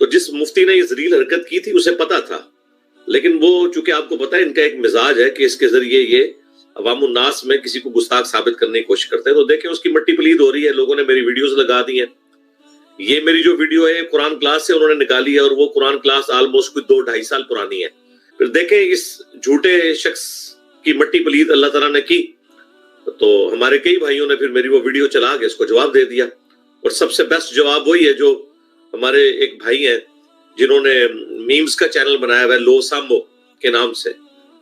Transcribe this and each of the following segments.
तो जिस मुफ्ती ने ये जलील हरकत की थी उसे पता था, लेकिन वो चूंकि आपको पता है इनका एक मिजाज है कि इसके जरिए ये अवामुन्नास में किसी को गुस्ताख साबित करने की कोशिश करते हैं। तो देखें उसकी मट्टी पलीद हो रही है, लोगों ने मेरी वीडियोस लगा दी हैं। ये मेरी जो वीडियो है कुरान क्लास से उन्होंने निकाली है और वो कुरान क्लास ऑलमोस्ट कोई 2-2.5 साल पुरानी है। फिर देखें इस झूठे शख्स की मट्टी पलीद अल्लाह ताला ने की, तो हमारे कई भाइयों ने फिर मेरी वो वीडियो चला के इसको जवाब दे दिया। और सबसे बेस्ट जवाब वही है जो हमारे एक भाई हैं जिन्होंने मीम्स का चैनल बनाया हुआ है लो सांबो के नाम से,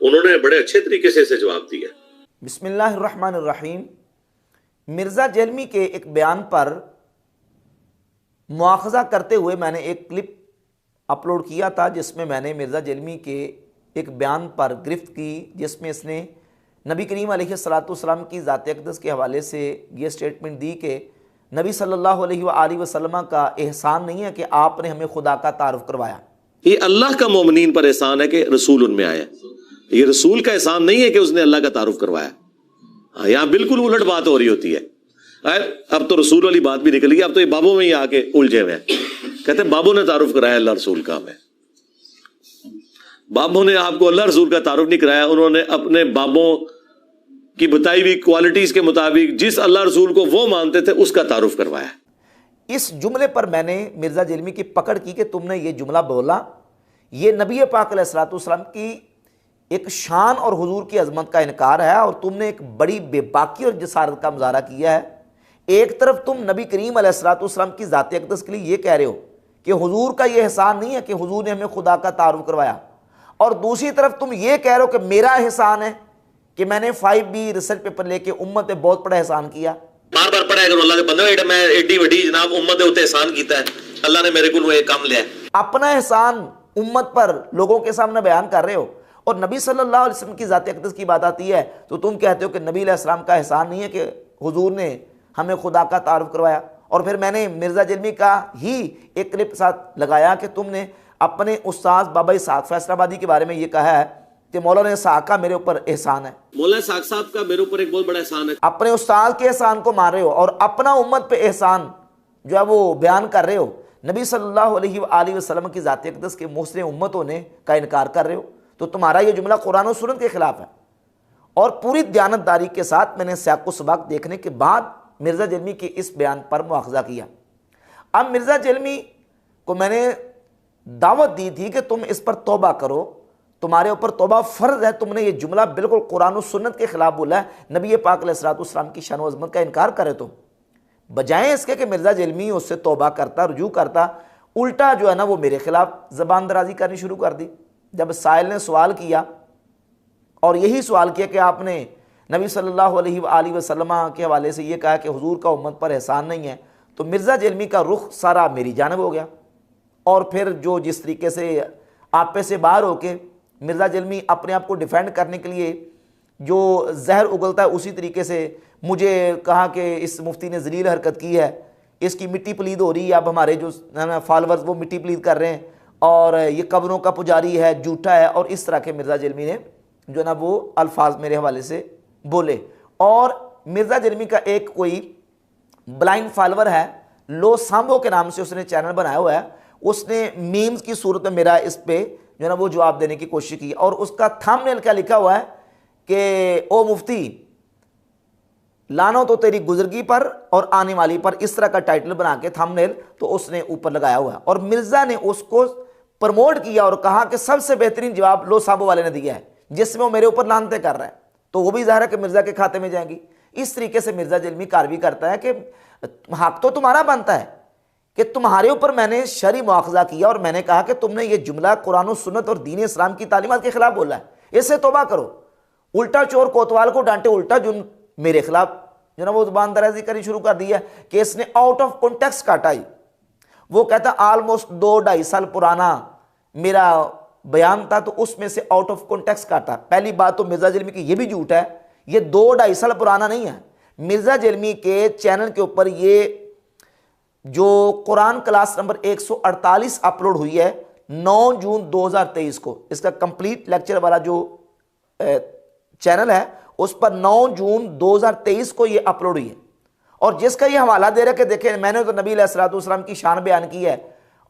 उन्होंने बड़े अच्छे तरीके से इसे जवाब दिया। बिस्मिल्लाहिर्रहमानिर्रहीम। मिर्ज़ा जेलमी के एक बयान पर मुआखज़ा करते हुए मैंने एक क्लिप अपलोड किया था जिसमें मैंने मिर्ज़ा जेलमी के एक बयान पर गिरफ्त की, जिसमें इसने नबी करीम अलैहिस्सलाम की ज़ात अक़दस के हवाले से ये स्टेटमेंट दी कि नबी सल्लल्लाहु अलैहि वसल्लम का एहसान नहीं है कि आपने हमें खुदा का तारुफ करवाया। ये अल्लाह का मोमिनीन पर एहसान है कि रसूल उनमें आया, ये रसूल का एहसान नहीं है कि उसने अल्लाह का तारुफ करवाया। हाँ, यहाँ बिल्कुल उलट बात हो रही होती है। अब तो रसूल वाली बात भी निकल गई, अब तो ये बाबों में ही आके उलझे हुए हैं। कहते बाबों ने तारुफ कराया, अल्लाह रसूल का हमें। बाबों ने आपको अल्लाह रसूल का तारुफ नहीं कराया, उन्होंने अपने बाबों की बताई हुई क्वालिटीज के मुताबिक जिस अल्लाह रसूल को वो मानते थे उसका तारुफ करवाया। इस जुमले पर मैंने मिर्ज़ा जेलमी की पकड़ की कि तुमने ये जुमला बोला, ये नबी पाक अलैहिस्सलाम की एक शान और हुजूर की अजमत का इनकार है और तुमने एक बड़ी बेबाकी और जसारत का मुजाहरा किया है। एक तरफ तुम नबी करीम अलैहिस्सलाम की ज़ात अक़दस के लिए ये कह रहे हो कि हुजूर का ये एहसान नहीं है कि हुजूर ने हमें खुदा का तारुफ करवाया, और दूसरी तरफ तुम ये कह रहे हो कि मेरा एहसान है कि मैंने 5B रिसर्च पेपर लेके उम्मत पे बहुत बड़ा एहसान किया। बार बार पढ़ा करो अल्लाह के बंदे, मैं एडी वड्डी जनाब उम्मत दे उत्ते एहसान कीता है, अल्लाह ने मेरे को ये काम लिया। अपना एहसान उम्मत पर लोगों के सामने बयान कर रहे हो और नबी सल्लल्लाहु अलैहि वसल्लम की ज़ात अक़दस की बात आती है तो तुम कहते हो कि नबी अलैहिस्सलाम का एहसान नहीं है कि हुजूर ने हमें खुदा का तारुफ करवाया। और फिर मैंने मिर्ज़ा जेलमी का ही एक क्लिप साथ लगाया कि तुमने अपने उस्ताद बाबा इसहाक़ फैसलाबादी के बारे में ये कहा है कि मौलाना इसहाक़ का मेरे ऊपर एहसान है। मौलाना इसहाक़ साहब का मेरे ऊपर एक बहुत बड़ा एहसान है। अपने उस्ताद के एहसान को मान रहे हो और अपना उम्मत पे एहसान जो है वो बयान कर रहे हो। नबी सल्लल्लाहु अलैहि वसल्लम की ज़ात अक़दस के मुस्लिम उम्मतों ने का इनकार कर रहे हो, तो तुम्हारा ये जुमला कुरान और सुन्नत के खिलाफ है। और पूरी दयानतदारी के साथ मैंने सियाक़ व सबाक़ देखने के बाद मिर्ज़ा जेलमी के इस बयान पर मुआख़ज़ा किया। अब मिर्ज़ा जेलमी को मैंने दावत दी थी कि तुम इस पर तौबा करो, तुम्हारे ऊपर तौबा फ़र्ज़ है। तुमने ये जुमला बिल्कुल कुरान और सुन्नत के खिलाफ बोला है, नबी पाक अलैहिस्सलाम की शान व अज़मत का इनकार करे। तो बजाय इसके कि मिर्ज़ा जेलमी उससे तौबा करता, रुजू करता, उल्टा जो है ना वो मेरे खिलाफ ज़बान दराजी करनी शुरू कर दी। जब साइल ने सवाल किया और यही सवाल किया कि आपने नबी सल्लल्लाहु अलैहि वसल्लम के हवाले से ये कहा कि हुजूर का उम्मत पर एहसान नहीं है, तो मिर्ज़ा जेलमी का रुख सारा मेरी जानिब हो गया। और फिर जो जिस तरीके से आपे से बाहर होके मिर्ज़ा जेलमी अपने आप को डिफेंड करने के लिए जो जहर उगलता है उसी तरीके से मुझे कहा कि इस मुफ्ती ने जलील हरकत की है, इसकी मिट्टी पलीद हो रही है। अब हमारे जो फॉलोअर्स वो मिट्टी पलीद कर रहे हैं और ये कब्रों का पुजारी है, झूठा है, और इस तरह के मिर्ज़ा जेलमी ने जो ना वो अल्फाज मेरे हवाले से बोले। और मिर्ज़ा जेलमी का एक कोई ब्लाइंड फॉलोअर है लो सांबो के नाम से, उसने चैनल बनाया हुआ है, उसने मीम्स की सूरत में मेरा इस पे जो ना वो जवाब देने की कोशिश की और उसका थंबनेल क्या लिखा हुआ है कि ओ मुफ्ती लानो तो तेरी गुजरगी पर और आने वाली पर, इस तरह का टाइटल बना के थंबनेल तो उसने ऊपर लगाया हुआ है। और मिर्ज़ा ने उसको प्रमोट किया और कहा कि सबसे बेहतरीन जवाब लो सांबो वाले ने दिया है, जिसमें वो मेरे ऊपर लानते कर रहा है, तो वो भी ज़ाहिर है कि मिर्ज़ा के खाते में जाएंगी। इस तरीके से मिर्ज़ा जेलमी कार्रवाई करता है कि हक तो तुम्हारा बनता है कि तुम्हारे ऊपर मैंने शरई मुआख़ज़ा किया और मैंने कहा कि तुमने ये जुमला कुरान और सुन्नत और दीन इस्लाम की तालीमात के खिलाफ बोला है, इससे तौबा करो। उल्टा चोर कोतवाल को डांटे, उल्टा जुर्म मेरे खिलाफ जो ना वो ज़ुबान दराजी करनी शुरू कर दी है कि इसने आउट ऑफ कॉन्टेक्स्ट काटा ही। वो कहता ऑलमोस्ट 2-2.5 साल पुराना मेरा बयान था, तो उसमें से आउट ऑफ कॉन्टेक्स्ट काटा। पहली बात तो मिर्ज़ा जेलमी की ये भी झूठ है, ये 2-2.5 साल पुराना नहीं है। मिर्ज़ा जेलमी के चैनल के ऊपर ये जो कुरान क्लास नंबर 148 अपलोड हुई है 9 जून 2023 को, इसका कंप्लीट लेक्चर वाला जो चैनल है उस पर 9 जून 2023 को ये अपलोड हुई है, और जिसका ये हवाला दे रहा है कि देखें मैंने तो नबी अलैहिस्सलातु वस्सलाम की शान बयान की है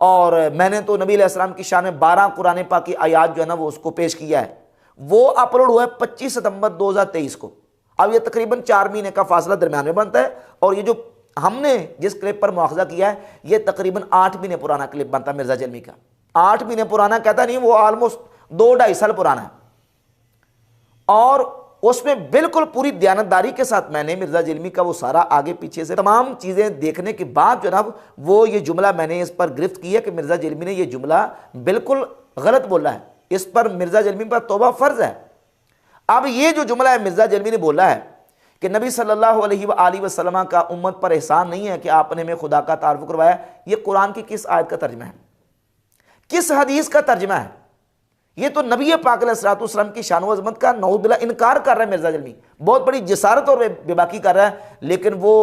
और मैंने तो नबी अलैहिस्सलाम की शान में 12 कुरान पाक की आयात जो है ना वो उसको पेश किया है। वो अपलोड हुआ है 25 सितंबर 2023 को। अब ये तकरीबन 4 महीने का फासला दरमियान में बनता है, और ये जो हमने जिस क्लिप पर मुआखजा किया है ये तकरीबन 8 महीने पुराना क्लिप बनता है मिर्जा जलमी का। 8 महीने पुराना कहता नहीं, वो ऑलमोस्ट 2-2.5 साल पुराना है। और उसमें बिल्कुल पूरी दयानतदारी के साथ मैंने मिर्जा जलमी का वो सारा आगे पीछे से तमाम चीज़ें देखने के बाद जनाब वो ये जुमला मैंने इस पर गिरफ्त की है कि मिर्जा जलमी ने ये जुमला बिल्कुल गलत बोला है, इस पर मिर्जा जलमी पर तौबा फ़र्ज है। अब ये जो जुमला है मिर्जा जलमी ने बोला है कि नबी सल्लल्लाहु अलैहि वसल्लम का उम्मत पर एहसान नहीं है कि आपने हमें खुदा का तारुफ करवाया, ये कुरान की किस आयत का तर्जमा है, किस हदीस का तर्जमा है? ये तो नबी पाक अलैहिस्सलाम की शान व अज़मत का नऊज़ुबिल्लाह इनकार कर रहा है मिर्जा जलमी, बहुत बड़ी जसारत और बेबाकी कर रहा है। लेकिन वो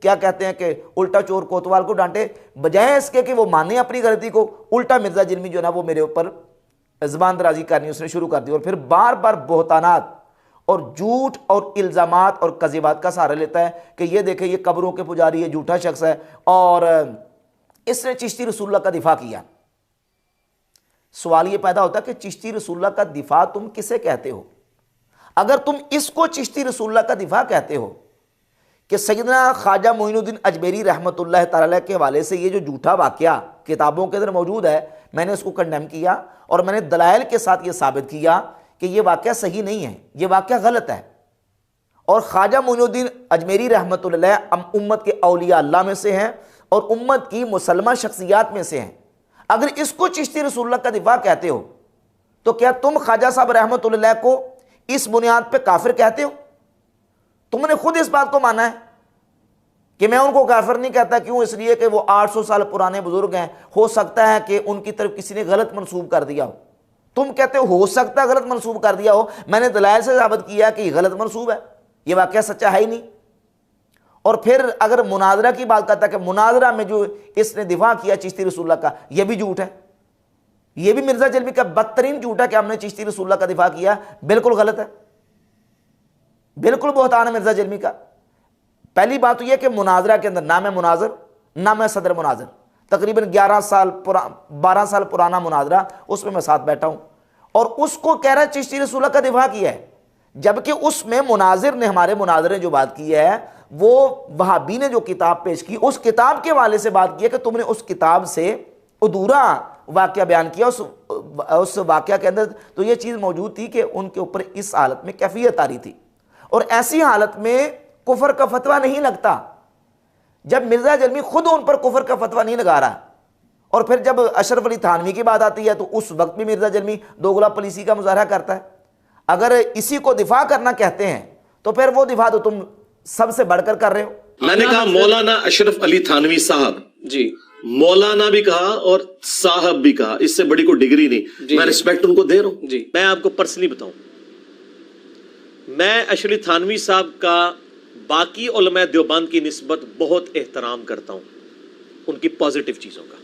क्या कहते हैं कि उल्टा चोर कोतवाल को डांटे, बजाय इसके कि वो माने अपनी गलती को, उल्टा मिर्जा जलमी जो है ना वो मेरे ऊपर ज़बान दराजी करनी उसने शुरू कर दी, और फिर बार बार बोहतानात और झूठ और इल्ज़ामात और कज़िबात का सहारा लेता है कि ये देखे ये कब्रों के पुजारी है, झूठा शख्स है, और इसने चिश्ती रसूलुल्लाह का दिफा किया। सवाल ये पैदा होता है कि चिश्ती रसूलुल्लाह का दिफा तुम किसे कहते हो? अगर तुम इसको चिश्ती रसूलुल्लाह का दिफा कहते हो कि सैयदना ख्वाजा मोइनुद्दीन अजमेरी रहमतुल्लाह तआला के हवाले से ये जो झूठा वाक़या किताबों के अंदर मौजूद है, मैंने इसको कंडेम किया और मैंने दलाइल के साथ ये साबित किया कि ये वाक़या सही नहीं है, ये वाक़या गलत है। और ख्वाजा मोइनुद्दीन अजमेरी रहमतुल्लाह उम्मत के औलिया अल्लाह में से हैं और उम्मत की मुसलमान शख्सियात में से हैं। अगर इसको चिश्ती रसूलुल्लाह का दिफा कहते हो तो क्या तुम ख्वाजा साहब रहमतुल्लाह को इस बुनियाद पे काफिर कहते हो? तुमने खुद इस बात को माना है कि मैं उनको काफिर नहीं कहता। क्यों? इसलिए कि वो 800 साल पुराने बुजुर्ग हैं, हो सकता है कि उनकी तरफ किसी ने गलत मंसूब कर दिया हो। तुम कहते हो सकता है गलत मंसूब कर दिया हो, मैंने दलाइल से साबित किया कि गलत मंसूब है, ये वाकया सच्चा है ही नहीं। और फिर अगर मुनाजरा की बात करता है कि मुनाजरा में जो इसने दिफा किया चिश्ती रसूलुल्लाह का, यह भी झूठ है, यह भी मिर्जा जलमी का बदतरीन झूठ है कि हमने चिश्ती रसूलुल्लाह का दिफा किया, बिल्कुल गलत है, बिल्कुल बोहतान है मिर्जा जलमी का। पहली बात तो यह कि मुनाजरा के अंदर ना मैं मुनाजर ना मैं सदर मुनाजर, तकरीबन 12 साल पुराना मुनाजरा, उसमें मैं साथ बैठा हूं और उसको कह रहा है चिश्ती रसूलुल्लाह का दिफा किया है, जबकि उसमें मुनाजिर ने, हमारे मुनाजिर ने जो बात की है वो वहाबी ने जो किताब पेश की उस किताब के वाले से बात की है कि तुमने उस किताब से अधूरा वाकया बयान किया। उस वाकया के अंदर तो ये चीज़ मौजूद थी कि उनके ऊपर इस हालत में कैफियत आ रही थी, और ऐसी हालत में कुफर का फतवा नहीं लगता जब मिर्जा जलमी खुद उन पर कुफर का फतवा नहीं लगा रहा। और फिर जब अशरफ अली थानवी की बात आती है तो उस वक्त भी मिर्जा जलमी दोगला पॉलिसी का मुजाहरा करता है। अगर इसी को दिफा करना कहते हैं तो फिर वो दिफा तो तुम सबसे बढ़कर कर रहे हो। मैंने कहा मौलाना अशरफ अली थानवी साहब जी, मौलाना भी कहा और साहब भी कहा, इससे बड़ी कोई डिग्री नहीं। मैं रिस्पेक्ट उनको दे रहा हूं जी। मैं आपको पर्सनली बताऊं, मैं अशरफ अली थानवी साहब का बाकी उलमा देवबंद की निस्बत बहुत एहतराम करता हूं, उनकी पॉजिटिव चीजों का,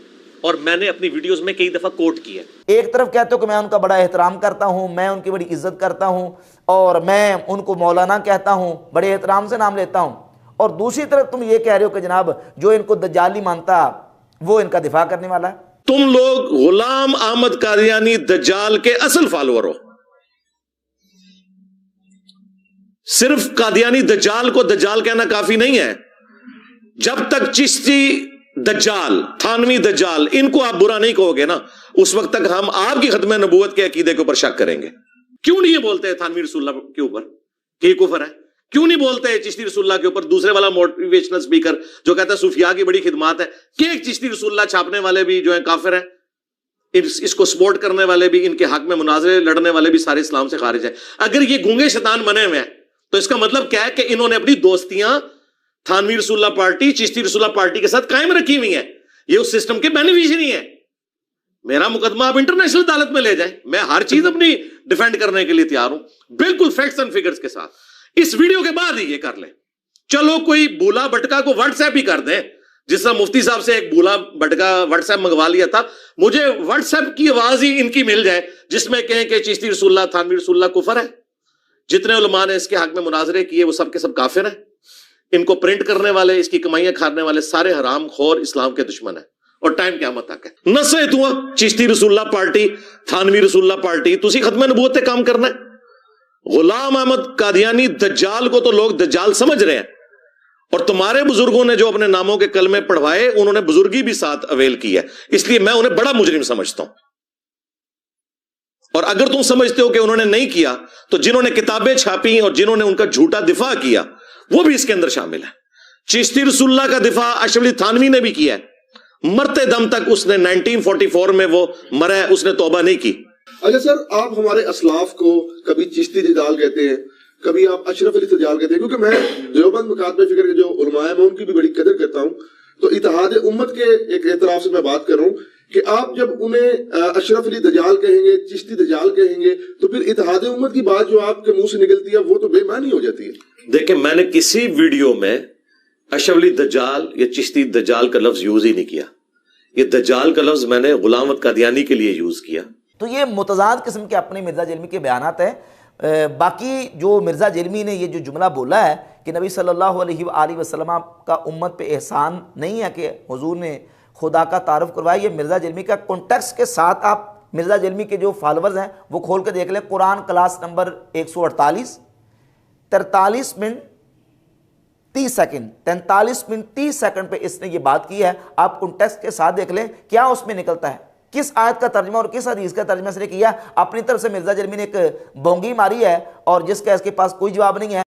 और मैंने अपनी वीडियोस में कई दफा कोट किया। एक तरफ कहते हो कि मैं उनका बड़ा एहतराम करता हूं, मैं उनकी बड़ी इज्जत करता हूं और मैं उनको मौलाना कहता हूं, बड़े एहतराम से नाम लेता हूं, और दूसरी तरफ तुम ये कह रहे हो कि जनाब जो इनको दज्जाल नहीं मानता वो इनका दिफा करने वाला है। तुम लोग गुलाम अहमद कादियानी दज्जाल के असल फॉलोअर हो। सिर्फ कादियानी दज्जाल को दज्जाल कहना काफी नहीं है। जब तक चिश्ती दज्जाल, थानवी दज्जाल, इनको आप बुरा नहीं कहोगे ना, उस वक्त तक हम आपकी खत्म नबूवत के अकीदे के ऊपर शक करेंगे। क्यों नहीं ये बोलते हैं थानवी रसूलुल्लाह के ऊपर कि ये कुफर है? क्यों नहीं बोलते हैं चिश्ती रसूलुल्लाह के ऊपर दूसरे वाला मोटिवेशनल स्पीकर जो कहता है सूफिया की बड़ी खिदमत है, कि एक चिश्ती रसूलुल्लाह छापने वाले भी जो है काफिर है, इसको सपोर्ट करने वाले भी, इनके हक में मुनाजरे लड़ने वाले भी सारे इस्लाम से खारिज है। अगर ये गूंगे शैतान बने हुए हैं तो इसका मतलब क्या है कि इन्होंने अपनी दोस्तियां थानवी रसूलुल्लाह पार्टी, चिश्ती रसूलुल्लाह पार्टी के साथ कायम रखी हुई है। ये उस सिस्टम के बेनिफिशियरी है। मेरा मुकदमा आप इंटरनेशनल अदालत में ले जाए, मैं हर चीज अपनी डिफेंड करने के लिए तैयार हूं, बिल्कुल फैक्ट्स एंड फिगर्स के साथ। इस वीडियो के बाद ही ये कर लें। चलो कोई भूला भटका को व्हाट्सएप ही कर दें, जिस तरह मुफ्ती साहब से एक भूला भटका व्हाट्सएप मंगवा लिया था, मुझे व्हाट्सएप की आवाज ही इनकी मिल जाए जिसमें कहें कि चिश्ती रसूलुल्लाह, थानवी रसूलुल्लाह कुफर है। जितने उलमा ने इसके हक में मुनाजरे किए वो सब के सब काफिर हैं। इनको प्रिंट करने वाले, इसकी कमाइयां खाने वाले सारे हराम खोर इस्लाम के दुश्मन है और टाइम क़यामत तक है। नसे तू चिश्ती रसूलुल्लाह पार्टी, थानवी रसूलुल्लाह पार्टी, तुसी खत्म नबूवत ते काम करना है। गुलाम अहमद कादियानी दज्जाल को तो लोग दज्जाल समझ रहे हैं, और तुम्हारे बुजुर्गों ने जो अपने नामों के कलमे पढ़वाए उन्होंने बुजुर्गी भी साथ अवेल की है, इसलिए मैं उन्हें बड़ा मुजरिम समझता हूं। और अगर तुम समझते हो कि उन्होंने नहीं किया, तो जिन्होंने किताबें छापी और जिन्होंने उनका झूठा दिफा किया वो भी इसके अंदर शामिल है। चिश्ती रसूलुल्लाह का दिफा अशरफ अली थानवी ने भी किया है, मरते दम तक उसने 1944 में वो मरा है, उसने तौबा नहीं की। अच्छा सर, आप हमारे असलाफ को कभी चिश्ती दज्जाल कहते हैं, कभी आप अशरफ अली दज्जाल कहते हैं, क्योंकि मैं देवबंद मकातबे फिक्र के जो उलमा है मैं उनकी भी बड़ी कदर करता हूं। तो इत्तेहाद उम्मत के एक एतराफ से मैं बात कर रहा हूं कि आप जब उन्हें अशरफ अली दज्जाल कहेंगे, चिश्ती दज्जाल कहेंगे, तो फिर इत्तेहाद उम्मत की बात जो आपके मुंह से निकलती है वो तो बेमानी हो जाती है। देखिए, मैंने किसी वीडियो में अशरफ अली दज्जाल या चिश्ती दज्जाल का लफ्ज यूज ही नहीं किया। ये दज्जाल का लफ्ज मैंने गुलाम अहमद कादियानी के लिए यूज किया। तो ये मुतज़ाद किस्म के अपने मिर्ज़ा जेलमी के बयानात हैं। बाकी जो मिर्ज़ा जेलमी ने ये जो जुमला बोला है कि नबी सल्लल्लाहु अलैहि वसल्लम का उम्मत पे एहसान नहीं है कि हुजूर ने खुदा का तारुफ करवाया, ये मिर्ज़ा जेलमी का कॉन्टेक्स्ट के साथ आप मिर्ज़ा जेलमी के जो फॉलोअर्स हैं वो खोल के देख लें। Quran class number 148, 43 minute 30 second, 43 minute 30 second पे इसने ये बात की है। आप कॉन्टेक्स्ट के साथ देख लें क्या उसमें निकलता है, किस आयत का तर्जमा और किस हदीस का तर्जमा इसने किया। अपनी तरफ से मिर्ज़ा जेलमी ने एक बोंगी मारी है और जिसका इसके पास कोई जवाब नहीं है।